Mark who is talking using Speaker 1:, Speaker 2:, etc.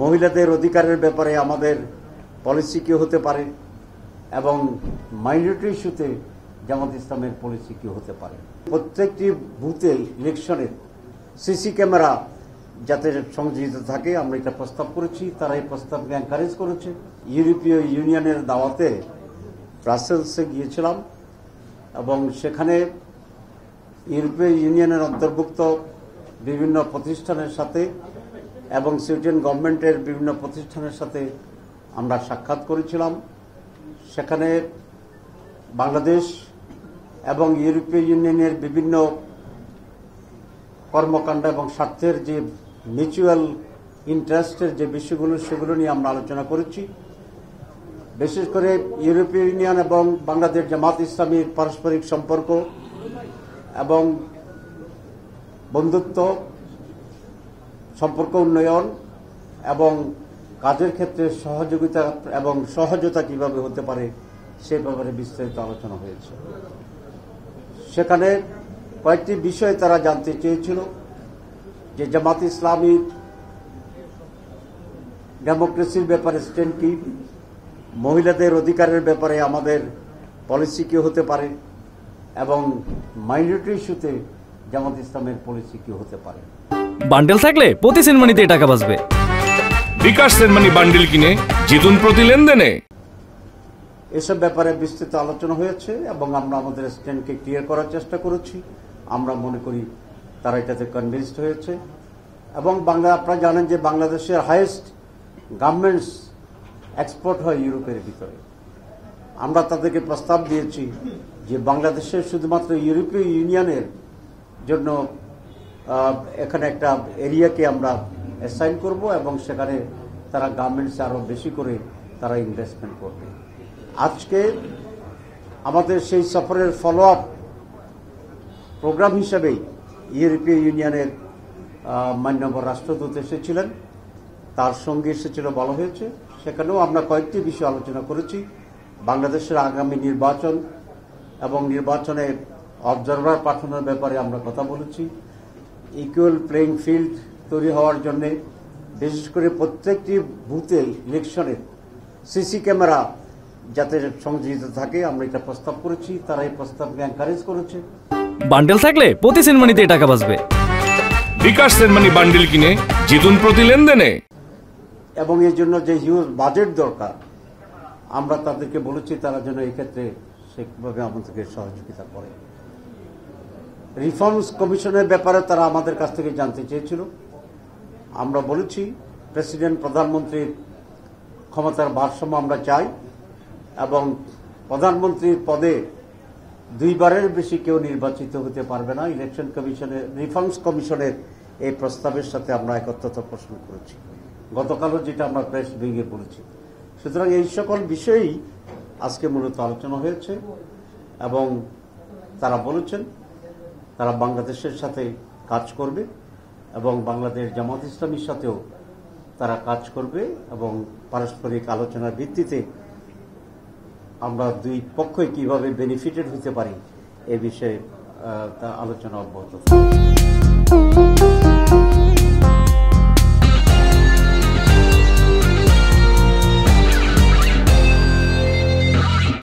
Speaker 1: মহিলাদের অধিকারের ব্যাপারে আমাদের পলিসি কি হতে পারে এবং মাইনরিটি ইস্যুতে জামাত ইসলামের পলিসি কি হতে পারে। প্রত্যেকটি বুথে ইলেকশনের সিসি ক্যামেরা যাতে সংযোজিত থাকে আমরা এটা প্রস্তাব করেছি, তারা এই প্রস্তাবকে এনকারেজ করেছে। ইউরোপীয় ইউনিয়নের দাওয়াতে ব্রাসেলসে গিয়েছিলাম এবং সেখানে ইউরোপীয় ইউনিয়নের অন্তর্ভুক্ত বিভিন্ন প্রতিষ্ঠানের সাথে এবং সুইডেন গভর্নমেন্টের বিভিন্ন প্রতিষ্ঠানের সাথে আমরা সাক্ষাৎ করেছিলাম। সেখানে বাংলাদেশ এবং ইউরোপীয় ইউনিয়নের বিভিন্ন কর্মকাণ্ড এবং স্বার্থের যে মিউচুয়াল ইন্টারেস্টের যে বিষয়গুলো সেগুলো নিয়ে আমরা আলোচনা করেছি। বিশেষ করে ইউরোপীয় ইউনিয়ন এবং বাংলাদেশ জামাত ইসলামীর পারস্পরিক সম্পর্ক এবং বন্ধুত্ব সম্পর্ক উন্নয়ন এবং কাজের ক্ষেত্রে সহযোগিতা এবং সহজতা কিভাবে হতে পারে সে ব্যাপারে বিস্তারিত আলোচনা হয়েছে। সেখানে কয়েকটি বিষয় তারা জানতে চেয়েছিল যে জামাত ইসলামীর ডেমোক্রেসির ব্যাপারে স্ট্যান্ড কি, মহিলাদের অধিকারের ব্যাপারে আমাদের পলিসি কি হতে পারে এবং মাইনরিটি ইস্যুতে জামাত ইসলামের পলিসি কি হতে পারে।
Speaker 2: বান্ডেল থাকলে প্রতি সেনমানিতে টাকা বাঁচবে।
Speaker 3: বিকাশ সেনমানি বান্ডেল কিনে জিতুন প্রতি লেনদেনে।
Speaker 1: এসব ব্যাপারে বিস্তৃত আলোচনা হয়েছে এবং আমরা আমাদের স্ট্যান্ডকে ক্লিয়ার করার চেষ্টা করেছি। আমরা মনে করি তারা এটাতে কনভিন্সড হয়েছে এবং আপনারা জানেন যে বাংলাদেশের হাইয়েস্ট গার্মেন্টস এক্সপোর্ট হয় ইউরোপের ভিতরে। আমরা তাদেরকে প্রস্তাব দিয়েছি যে বাংলাদেশের শুধুমাত্র ইউরোপীয় ইউনিয়নের জন্য এখানে একটা এরিয়াকে আমরা অ্যাসাইন করব এবং সেখানে তারা গার্মেন্টসে আরও বেশি করে তারা ইনভেস্টমেন্ট করবে। আজকে আমাদের সেই সফরের ফলো আপ প্রোগ্রাম হিসেবেই ইউরোপীয় ইউনিয়নের মাননীয় রাষ্ট্রদূত এসেছিলেন, তার সঙ্গে এসেছিল বলা হয়েছে। সেখানেও আমরা কয়েকটি বিষয় আলোচনা করেছি। বাংলাদেশের আগামী নির্বাচন এবং নির্বাচনে অবজারভার পাঠানোর ব্যাপারে আমরা কথা বলেছি। ইকুয়াল প্লেইং ফিল্ড তৈরি হওয়ার জন্য বিশেষ করে প্রত্যেকটি বুথে ইলেকশনের সিসি ক্যামেরা যাতে সংযোজিত থাকে আমরা এটা প্রস্তাব করেছি, তারা এই প্রস্তাবকে এনকারেজ করেছে।
Speaker 2: বান্ডেল থাকলে প্রতি সেনমানিতে টাকা বাঁচবে।
Speaker 3: বিকাশ সেনমানি বান্ডেল কিনে জিতুন প্রতি লেনদেনে।
Speaker 1: এবং এর জন্য যে হিউজ বাজেট দরকার আমরা তাদেরকে বলেছি তারা যেন এই ক্ষেত্রে সেভাবে আমাদেরকে সহযোগিতা করে। রিফর্মস কমিশনের ব্যাপারে তারা আমাদের কাছ থেকে জানতে চেয়েছিল। আমরা বলেছি প্রেসিডেন্ট প্রধানমন্ত্রীর ক্ষমতার ভারসাম্য আমরা চাই এবং প্রধানমন্ত্রীর পদে দুইবারের বেশি কেউ নির্বাচিত হতে পারবে না। ইলেকশন কমিশনের রিফর্মস কমিশনের এই প্রস্তাবের সাথে আমরা একত্রতা পোষণ করেছি, গতকালও যেটা আমরা প্রেস ব্রিফিংয়ে বলেছি। সুতরাং এই সকল বিষয়েই আজকে মূলত আলোচনা হয়েছে এবং তারা বলেছেন তারা বাংলাদেশের সাথে কাজ করবে এবং বাংলাদেশ জামাত ইসলামীর সাথেও তারা কাজ করবে এবং পারস্পরিক আলোচনার ভিত্তিতে আমরা দুই পক্ষই কিভাবে বেনিফিটেড হতে পারি এ বিষয়ে আলোচনা অব্যাহত থাকবে।